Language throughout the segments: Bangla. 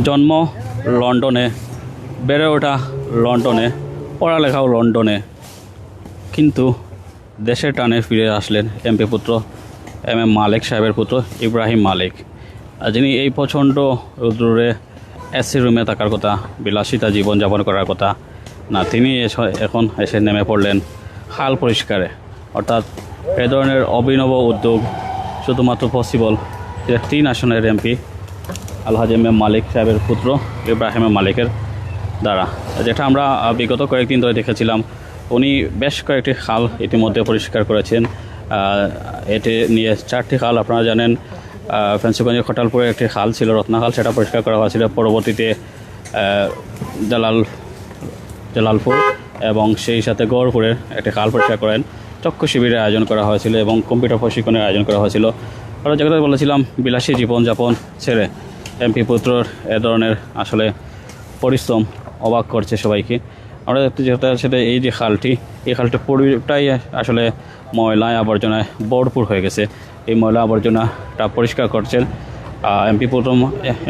জন্ম লন্ডনে, বেড়ে ওঠা লন্ডনে, পড়ালেখাও লন্ডনে, কিন্তু দেশের টানে ফিরে আসলেন এমপি পুত্র এম মালিক সাহেবের পুত্র ইব্রাহিম মালিক, যিনি এই প্রচণ্ড রোদ্দুরে এসি রুমে থাকার কথা, বিলাসিতা জীবনযাপন করার কথা না, তিনি এখন এসে নেমে পড়লেন খাল পরিষ্কারে। অর্থাৎ এ ধরনের অভিনব উদ্যোগ শুধুমাত্র পসিবল 3 আসনের এমপি আলহাজ এম মালিক সাহেবের পুত্র ইব্রাহিম মালিকের দ্বারা, যেটা আমরা বিগত কয়েকদিন ধরে দেখেছিলাম। উনি বেশ কয়েকটি খাল ইতিমধ্যে পরিষ্কার করেছেন। এটি নিয়ে 4টি খাল আপনারা জানেন, ফেন্সিগঞ্জের খটালপুরে একটি খাল ছিল রত্নাখাল, সেটা পরিষ্কার করা হয়েছিল। পরবর্তীতে জালালপুর এবং সেই সাথে গড়পুরের একটি খাল পরিষ্কার করেন। চক্ষু শিবিরের আয়োজন করা হয়েছিল এবং কম্পিউটার প্রশিক্ষণের আয়োজন করা হয়েছিল। আমরা যেটা বলেছিলাম, বিলাসী জীবনযাপন ছেড়ে এমপি পুত্রর এ ধরনের আসলে পরিশ্রম অবাক করছে সবাইকে। আমরা যেটা সেটা এই যে খালটি, এই খালটি পুরোটাই আসলে ময়লায় আবর্জনায় ভরপুর হয়ে গেছে। এই ময়লা আবর্জনাটা পরিষ্কার করছেন এমপি পুত্র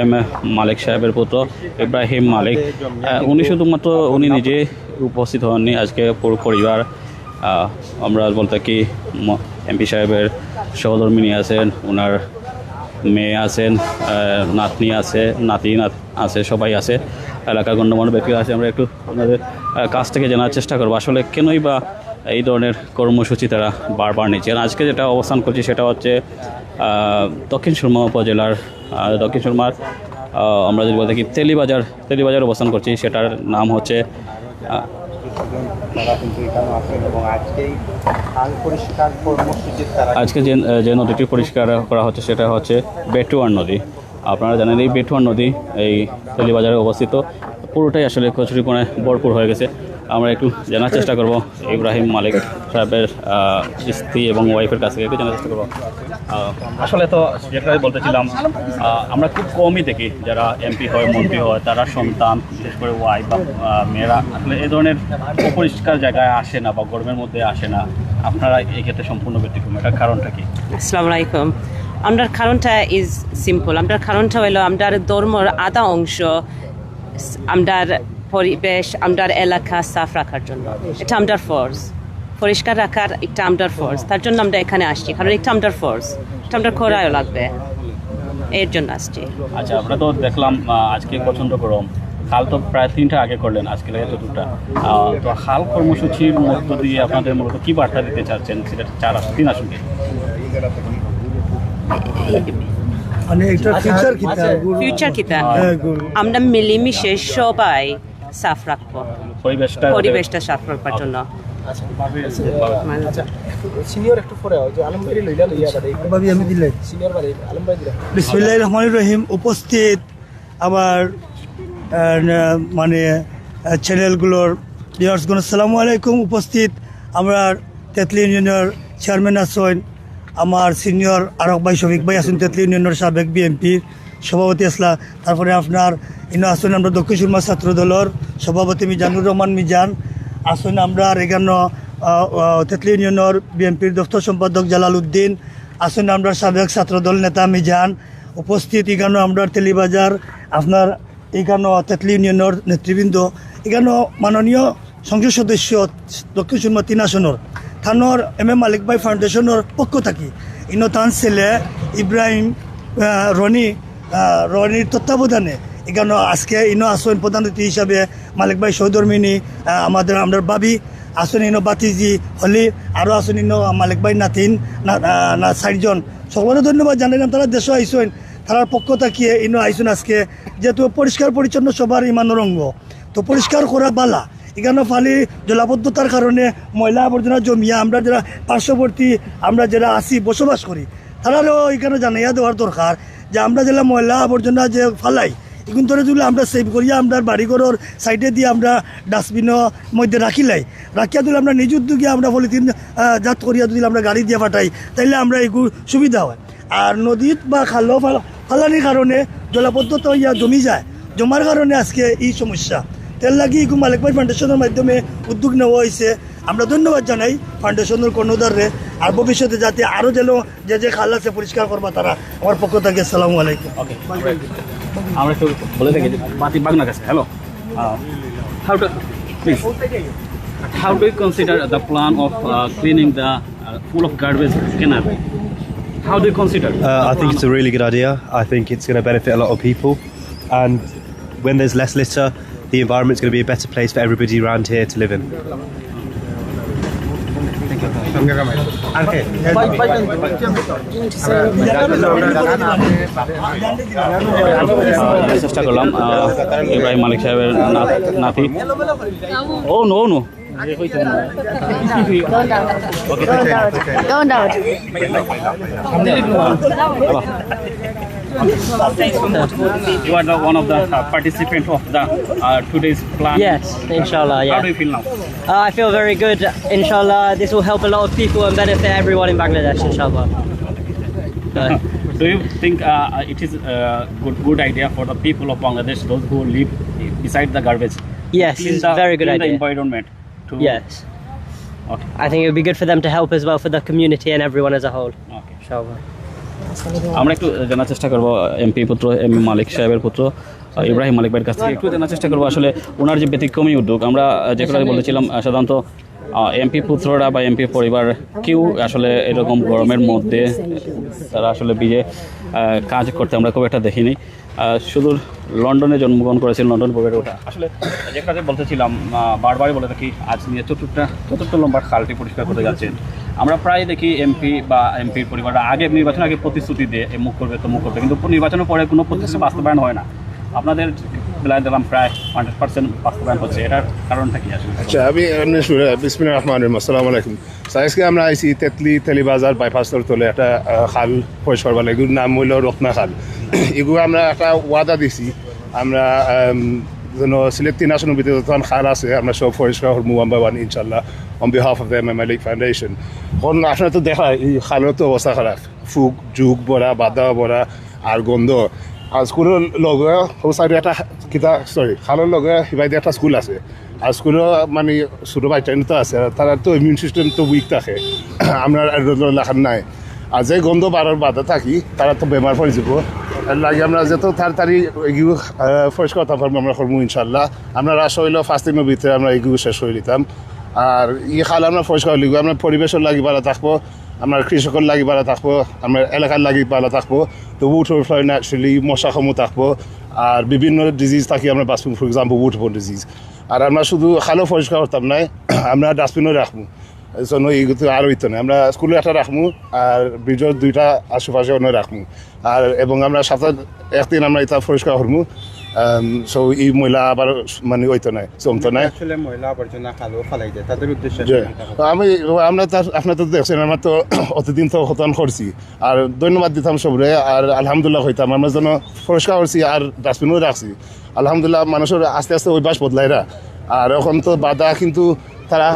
এম মালিক সাহেবের পুত্র ইব্রাহিম মালিক। উনি শুধুমাত্র উনি নিজে উপস্থিত হননি, আজকে পুরো পরিবার, আমরা বলতে কি এমপি সাহেবের সহধর্মিনী আছেন, ওনার মেয়ে আছেন, নাতনি আছে, নাতি আছে, সবাই আছে, এলাকার গণ্যমান্য ব্যক্তিরা আছে। আমরা একটু ওনাদের কাছ থেকে জানার চেষ্টা করবো আসলে কেনই বা এই ধরনের কর্মসূচি তারা বারবার নিচ্ছেন। আজকে যেটা অবস্থান করছি সেটা হচ্ছে দক্ষিণ সুরমা উপজেলার দক্ষিণ সুরমার আমরা যদি বলতে কি তেলিবাজার অবস্থান করছি। সেটার নাম হচ্ছে আজকে যে নদীটি পরিষ্কার করা হচ্ছে সেটা হচ্ছে বেটুয়ার নদী। আপনারা জানেন এই বেটুয়ার নদী এই তেলিবাজারে অবস্থিত, পুরোটাই আসলে কচুরিপনায় ভরপুর হয়ে গেছে। আমরা একটু জানার চেষ্টা করব ইব্রাহিম মালিক সাহেবের স্ত্রী এবং ওয়াইফের কাছ থেকে একটু জানার চেষ্টা করবো। আসলে তো যেটা বলতেছিলাম, আমরা খুব কমই দেখি যারা এমপি হয়, মন্ত্রী হয়, তারা সন্তান, বিশেষ করে ওয়াইফ বা মেয়েরা আসলে এই ধরনের অপরিষ্কার জায়গায় আসে না বা গরমের মধ্যে আসে না। আপনারা এই ক্ষেত্রে সম্পূর্ণ ব্যতিক্রম, এটার কারণটা কি? আসসালামু আলাইকুম। আমরার কারণটা ইজ সিম্পল। আমরার কারণটা হলো আমরার ধর্মর আধা অংশ আমরার পরিবেশ, আমরার এলাকা সাফ রাখার জন্য। এটা আমরার ফর্জ, পরিষ্কার রাখার একটা আমরার ফর্জ। তার জন্য আমরা এখানে আসছি, কারণ একটা আমরার ফর্জ, এটা আমরা করাও লাগবে, এর জন্য আসছি। আচ্ছা, আমরা তো দেখলাম আজকে প্রচণ্ড গরম, খাল তো প্রায় 3টা আগে করলেন, আজকে লাগে তো 2টা। তো খাল কর্মসূচির মধ্য দিয়ে আপনাদের মূলত কী বার্তা দিতে চাচ্ছেন সেটা 3 আসনকে? ফিউচার কিতা আমরা মিলেমিশে সবাই সাফ রাখবো, পরিবেশটা সাফ রাখবার জন্য। বিসমিল্লাহির রহমানির রহিম। উপস্থিত আমার মানে চ্যানেলগুলোর ভিউয়ার্সগণ, আসসালামু আলাইকুম। উপস্থিত আমরা তেতলি ইউনিয়নের চেয়ারম্যান আছেন, আমার সিনিয়র আরক ভাই শফিক ভাই আছেন, তেতলি ইউনিয়নের সাবেক বিএনপির সভাপতি আসলা। তারপরে আপনার ইনো আসেন আমরা দক্ষিণ সুরমা ছাত্র দলের সভাপতি মিজানুর রহমান মিজান আসেন। আমরা এখানে তেতলি ইউনিয়নের বিএনপির দপ্তর সম্পাদক জালাল উদ্দিন আসেন, আমরা সাবেক ছাত্রদল নেতা মিজান উপস্থিত। এখানে আমরা তেলিবাজার আপনার এখানে তেতলি ইউনিয়নের নেতৃবৃন্দ, এখানে মাননীয় সংসদ সদস্য দক্ষিণ সুরমা 3 আসনের থানোর এম মালিক ভাই ফাউন্ডেশনের পক্ষ থাকি ইনো তান ছেলে ইব্রাহিম রনির তত্ত্বাবধানে এখানে আজকে ইনো আসন প্রধান অতিথি হিসাবে মালিক ভাই সহধর্মিনী আমরা বাবি আসন, ইনো বাতিজি হলি, আরও আসন ইনো মালিক ভাই নাতিন 4জন। সকলে ধন্যবাদ জানালাম, তারা দেশে আইসেন, তারার পক্ষ থাকিয়ে ইনো আইসেন। আজকে যেহেতু পরিষ্কার পরিচ্ছন্ন সবার ইমানের অঙ্গ, তো পরিষ্কার করা বালা। এখানে ফালি জলাবদ্ধতার কারণে ময়লা আবর্জনা জমিয়া আমরা যারা পার্শ্ববর্তী আমরা যারা আসি বসবাস করি, তারারও এখানে জানাইয়া দেওয়ার দরকার যে আমরা যারা ময়লা আবর্জনা যে ফালাই এখন ধরে যদি আমরা সেভ করিয়া আমরা বাড়িঘরের সাইডে দিয়ে আমরা ডাস্টবিনের মধ্যে রাখিয়া দিলে আমরা নিজ উদ্যোগে আমরা পলিথিন জাত করিয়া যদি আমরা গাড়ি দিয়ে পাঠাই, তাইলে আমরা এগুলো সুবিধা হয়। আর নদীত বা খালও ফালানির কারণে জলাবদ্ধতা হইয়া জমি যায়, জমার কারণে আজকে এই সমস্যা। তেল লাগি এগুলো মালিক ভাই ফাউন্ডেশনের মাধ্যমে উদ্যোগ নেওয়া হয়েছে। আমরা ধন্যবাদ জানাই ফাউন্ডেশনের কর্ণধারে, আর ভবিষ্যতে যাতে আরও যেন যে খাল আছে পরিষ্কার করবা তারা, আমার পক্ষ থেকে আসসালামু আলাইকুম। আমরা একটু বলে দেখি যে বাতি বাগনার কাছে hello how do please how do you consider the plan of cleaning the full of garbage canal? How do you consider? I think it's a really good idea. I think it's going to benefit a lot of people, and when there's less litter, the environment's going to be a better place for everybody around here to live in. চেষ্টা করলাম ইব্রাহিম মালিক সাহেবের নাতি ও no no Don't doubt. You are the one of the participant of the today's plan. Yes, inshallah, How yeah. do you feel now? I feel very good. Inshallah, this will help a lot of people and benefit everyone in Bangladesh, inshallah. Do you think it is a good idea for the people of Bangladesh, those who live beside the garbage? Yes, Clean it's a very good clean the idea. environment. To, Yes. Okay. I think it would be good for them to help as well for the community and everyone as a whole, Okay. inshallah. আমরা একটু জানার চেষ্টা করবো এমপি পুত্র এম মালিক সাহেবের পুত্র ইব্রাহিম মালিক ভাইয়ের কাছ থেকে একটু জানার চেষ্টা করবো আসলে ওনার যে ব্যতিক্রমী উদ্যোগ আমরা যে কথা বলেছিলাম সাধারণত এমপি পুত্ররা বা এমপি পরিবার কেউ আসলে এরকম গরমের মধ্যে তারা আসলে বিজে কাজ করতে আমরা খুব একটা দেখিনি শুধু লন্ডনে জন্মগ্রহণ করেছেন লন্ডন বেড়ে ওঠা আসলে যে কথা বলতেছিলাম বারবারই বলে থাকি আজ নিয়ে চতুর্থ নম্বর খালটি পরিষ্কার করতে যাচ্ছেন আমরা প্রায় দেখি এমপি বা এমপির পরিবাররা আগে নির্বাচনের আগে প্রতিশ্রুতি দিয়ে মুখ করবে তো মুখ করবে কিন্তু নির্বাচনের পরে কোনো প্রতিশ্রুতি বাস্তবায়ন হয় না আপনাদের বেলায় দেখলাম প্রায় 100% বাস্তবায়ন হচ্ছে এটার কারণটা কি আসলে আচ্ছা আমি বিসমিল্লাহির রহমানির রহিম আসসালামু আলাইকুম আজকে আমরা আইছি তেলিবাজার বাইপাসের তলে একটা খাল পরিষ্কার করবার এগুলোর নাম হইল রত্না খাল এগুলো আমরা একটা ওয়াদা দিছি আমরা যেন সিলেট 3 আসনের ভিতরে যখন খাল আছে আমরা সব পরিষ্কার করবো ওয়ান বাই ওয়ান ইনশাল্লাহ on behalf of the Malik foundation এখন আপনার তো দেখা এই খালের তো অবস্থা খারাপ ফুক যুগ বড়া বাদা বড়া আর গন্ধ আর স্কুলের লগে সাইডে একটা কিতা খালের লগে সিবাইতে একটা স্কুল আছে আর স্কুলের মানে ছোটো বাচ্চা তো আছে তারা তো ইমিউন সিস্টেম তো উইক থাকে আমরা লেখার নাই আর যে গন্ধ বাড়ার বাধা থাকি তারা তো বেমার পড়ে যাব এর লাগে আমরা যত তাড়াতাড়ি এগুলো পরিষ্কার করতে পারবো আমরা করবো ইনশাল্লাহ আমরা রাস হইলেও 5 দিনের ভিতরে আমরা এগুলো শেষ করে দিতাম আর খাল আমরা পরিষ্কার লিখবো আমরা পরিবেশের লাগি ভালো থাকবো আমরা কৃষকের লাগি ভালো থাকবো আমরা এলাকার লাগি ভালো থাকবো তো উঠোর ফ্লাই ন্যাচারালি মশাসমূহ থাকবো আর বিভিন্ন ডিজিজ থাকি আমরা বাঁচবো ফর এক্সাম্পল উঠবোন ডিজিজ আর আমরা শুধু খালও পরিষ্কার করতাম নাই আমরা ডাস্টবিনও রাখবো জন্য এইগুলো আরও হইতো না আমরা স্কুলে একটা রাখবো আর ব্রিজের 2টা আশেপাশে অন্য রাখবো আর এবং আমরা সপ্তাহে একদিন আমরা এটা পরিষ্কার করবো সো এই ময়লা আবার মানে হইতো না জমতো না আসলে ময়লা আবর্জনা খালো ফালাই দেয় তাদের উদ্দেশ্যে আপনার তো দেখছেন আমার তো অতদিন তো হতন করছি আর ধন্যবাদ দিতাম সবরে আর আলহামদুলিল্লাহ হইতাম আমরা যেন পরিষ্কার করছি আর ডাস্টবিনও রাখছি আলহামদুলিল্লাহ মানুষের আস্তে আস্তে অভ্যাস বদলাইরা আর এখন তো বাধা কিন্তু তারা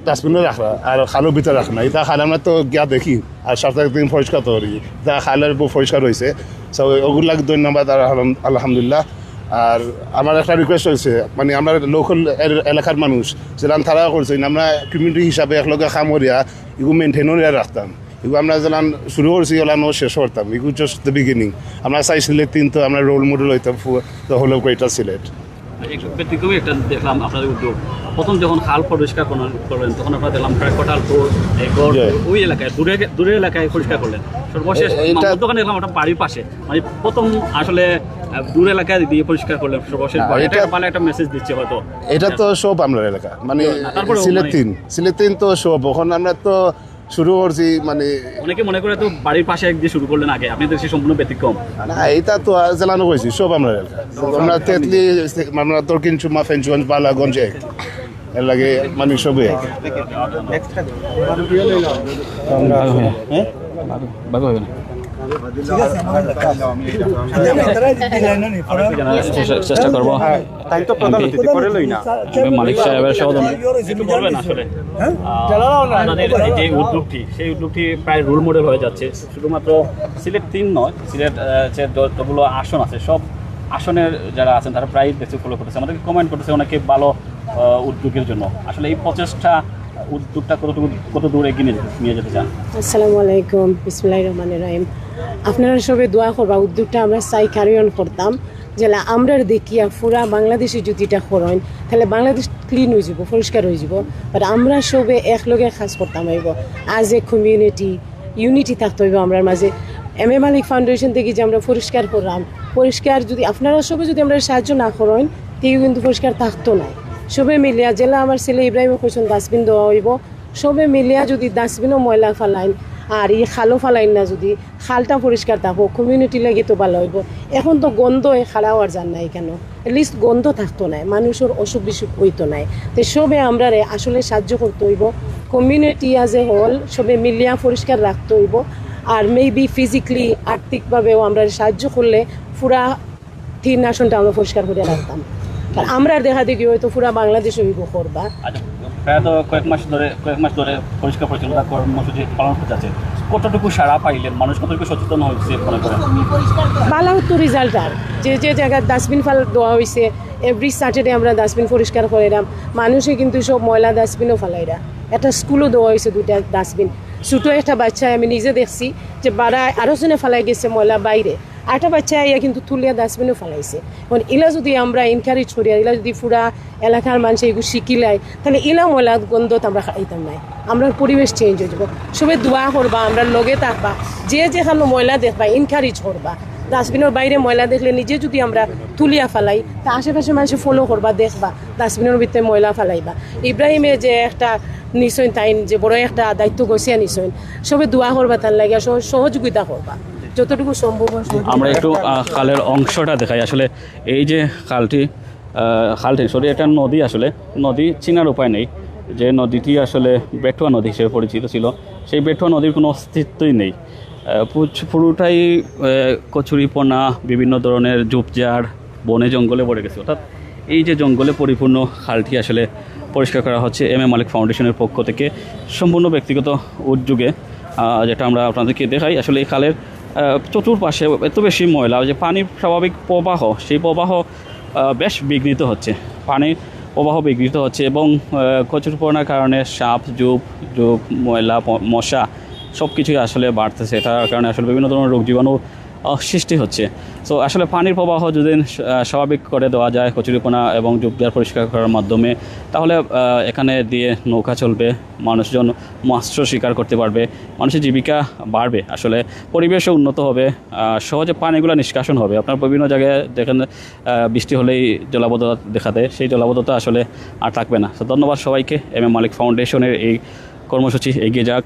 ডাস্টবিনও রাখা আর খালের ভিতরে রাখে না এটা খালে আমরা তো গিয়া দেখি আর সপ্তাহে একদিন পরিষ্কার তো করি এটা খালের পরিষ্কার হয়েছে সো ওগুলাকে ধন্যবাদ আর আলহামদুলিল্লাহ আর আমার একটা রিকোয়েস্ট হয়েছে মানে আমরা লোকাল এলাকার মানুষ যেলাম তারা করছে আমরা কমিউনিটি হিসাবে একলগে কাম করিয়া এগুলো মেনটেনও রাখতাম এগুলো আমরা যেলাম শুরু করছি ওলানো শেষ করতাম এগুলো জাস্ট দ্য বিগিনিং আমরা চাই সিলেট তো আমরা রোল মডেল হইতাম the whole of Greater Sylhet একটু ব্যতিক্রমী একটা দেখলাম আপনাদের উদ্যোগ প্রথম যখন খাল পরিষ্কার করলেন তখন আপনারা দেখলাম প্রায় কোটালপুর ওই এলাকায় দূরের এলাকায় পরিষ্কার করলেন সর্বশেষ দোকানে দেখলাম ওটা বাড়ির পাশে মানে প্রথম আসলে দূর এলাকায় দিয়ে পরিষ্কার করলেন সর্বশেষ এটা মানে একটা মেসেজ দিচ্ছে হয়তো এটা তো সব আমরা এলাকা মানে সিলেট 3 তো সব এখন আমরা তো শুরু করছি মানে অনেকে মনে করে তো বাড়ির পাশে একদিন শুরু করলেন আগে আপনি দেখছি সম্পূর্ণ ব্যতিক্রম না এটা তো জেলানো হয়েছি সব আমরা এলাকা আমরা তেতলি আমরা দক্ষিণ চুমা ফেঞ্চগঞ্জ বালাগঞ্জ এক এর লাগে মানে সবই চেষ্টা করবো মালিক সাহেবের বলবেন আসলে যে উদ্যোগটি সেই উদ্যোগটি প্রায় রোল মডেল হয়ে যাচ্ছে শুধুমাত্র সিলেট 3 নয় সিলেট যতগুলো আসন আছে সব আসনের যারা আছেন তারা প্রায় বেশি ফলো করতেছে আমাদেরকে কমেন্ট করতেছে অনেকে ভালো উদ্যোগের জন্য আসলে এই প্রচেষ্টা উদ্যোগটা কত দূর এগিয়ে নিয়ে যেতে চান আসসালামু আলাইকুম বিসমিল্লাহির রহমানির রহিম আপনারা সবে দোয়া করবা উদ্যোগটা আমরা চাই ক্যারি অন করতাম যেলা আমরা দেখিয়া পুরা বাংলাদেশে যদি এটা করেন তাহলে বাংলাদেশ ক্লিন হয়ে যাব, পরিষ্কার হয়ে যাব। বাট আমরা সবে একলগে কাজ করতাম হইব, আজ এ কমিউনিটি ইউনিটি থাকতে হইব আমরার মাঝে। এম এ মালিক ফাউন্ডেশন থেকে যে আমরা পরিষ্কার করলাম, পরিষ্কার যদি আপনারা সবে যদি আমরা সাহায্য না করেন তেও কিন্তু পরিষ্কার থাকতো না। সবে মিলিয়া জেলা আমার ছেলে ইব্রাহিম কৈছেন ডাস্টবিন দেওয়া হইব, সবে মিলিয়া যদি ডাস্টবিনও ময়লা ফালাইন আর এই খালও ফালাইন না, যদি খালটা পরিষ্কার থাকবো কমিউনিটি লাগে তো ভালো হইব। এখন তো গন্ধ খাড়া হওয়ার যান নাই কেন, লিস্ট গন্ধ থাকতো নাই, মানুষের অসুখ বিসুখ হইতো নাই। তো সবে আমরা আসলে সাহায্য করতে হইব, কমিউনিটি আজ এ হল সবে মিলিয়া পরিষ্কার রাখতে হইব। আর মেবি ফিজিক্যালি আর্থিকভাবেও আমরা সাহায্য করলে পুরা 3 আসনটা আমরা পরিষ্কার করে রাখতাম। আর আমরা দেখা দেখি হয়তো পুরা বাংলাদেশ হইব করবা। আচ্ছা, প্রায় তো কয়েক মাস ধরে পরিষ্কার পরিচ্ছন্নতা কর্মসূচি পালন করতে আছে, কতটুকু সাড়া পাইলেন, মানুষ কতটুকু সচেতন হয়েছে মনে করেন? ভালো তো রেজাল্ট। আর যে জায়গায় ডাস্টবিন ফাল দেওয়া হয়েছে, এভরি স্যাটারডে আমরা ডাস্টবিন পরিষ্কার করাইলাম, মানুষে কিন্তু সব ময়লা ডাস্টবিনও ফেলাইরা। একটা স্কুলও দেওয়া হয়েছে 2টা ডাস্টবিন। ছোটো একটা বাচ্চায় আমি নিজে দেখছি যে বাড়া আরও জনে ফেলাই গেছে ময়লা বাইরে, আরেকটা বাচ্চা ইয়া কিন্তু তুলিয়া ডাস্টবিনও ফেলাইছে। এখন ইলা যদি আমরা এনকারেজ করি আর ইলা যদি পুরা এলাকার মানুষ এগুলো শিখিলাই তাহলে ইলা ময়লা গন্ধত আমরা খাইতাম নাই, আমরা পরিবেশ চেঞ্জ হয়ে যাব। সবে দোয়া করবা, আমরা লগে থাকবা, যে যেখানে ময়লা দেখবা এনকারেজ করবা। ডাস্টবিনের বাইরে ময়লা দেখলে নিজে যদি আমরা তুলিয়া ফেলাই তা আশেপাশে মানুষ ফলো করবা, দেখবা ডাস্টবিনের ভিতরে ময়লা ফেলাইবা। ইব্রাহিমে যে একটা নিশ্চয় তাই যে বড় একটা দায়িত্ব গছিয়া নিশ্চয় সবে দোয়া করবা, তার লাগে সহযোগিতা করবা যতটুকু সম্ভব। আমরা একটু খালের অংশটা দেখাই। আসলে এই যে খালটি সরি এটা নদী, আসলে নদী চিনার উপায় নেই। যে নদীটি আসলে বেটুয়া নদী হিসেবে পরিচিত ছিল, সেই বেটুয়া নদীর কোনো অস্তিত্বই নেই। পুরোটাই কচুরিপনা, বিভিন্ন ধরনের ঝোপঝাড়, বনে জঙ্গলে ভরে গেছে। অর্থাৎ এই যে জঙ্গলে পরিপূর্ণ খালটি আসলে পরিষ্কার করা হচ্ছে এম এ মালিক ফাউন্ডেশনের পক্ষ থেকে সম্পূর্ণ ব্যক্তিগত উদ্যোগে, যেটা আমরা আপনাদেরকে দেখাই। আসলে এই খালের চতুর্পাশে এত বেশি ময়লা যে পানির স্বাভাবিক প্রবাহ, সেই প্রবাহ বেশ বিঘ্নিত হচ্ছে, পানির প্রবাহ বিঘ্নিত হচ্ছে এবং কচুরিপনার কারণে সাপ, ঝোপ, ময়লা, মশা সব কিছুই আসলে বাড়তেছে। এটার কারণে আসলে বিভিন্ন ধরনের রোগ জীবাণু সৃষ্টি হচ্ছে। সো আসলে পানির প্রবাহ যদি স্বাভাবিক করে দেওয়া যায় কচুরিপনা এবং ঝোপঝাড় পরিষ্কার করার মাধ্যমে, তাহলে এখানে দিয়ে নৌকা চলবে, মানুষজন মাছ শিকার করতে পারবে, মানুষের জীবিকা বাড়বে, আসলে পরিবেশও উন্নত হবে, সহজে পানিগুলো নিষ্কাশন হবে। আপনার বিভিন্ন জায়গায় দেখেন বৃষ্টি হলেই জলাবদ্ধতা দেখা দেয়, সেই জলাবদ্ধতা আসলে আর থাকবে না। তো ধন্যবাদ সবাইকে। এম এ মালিক ফাউন্ডেশনের এই কর্মসূচি এগিয়ে যাক।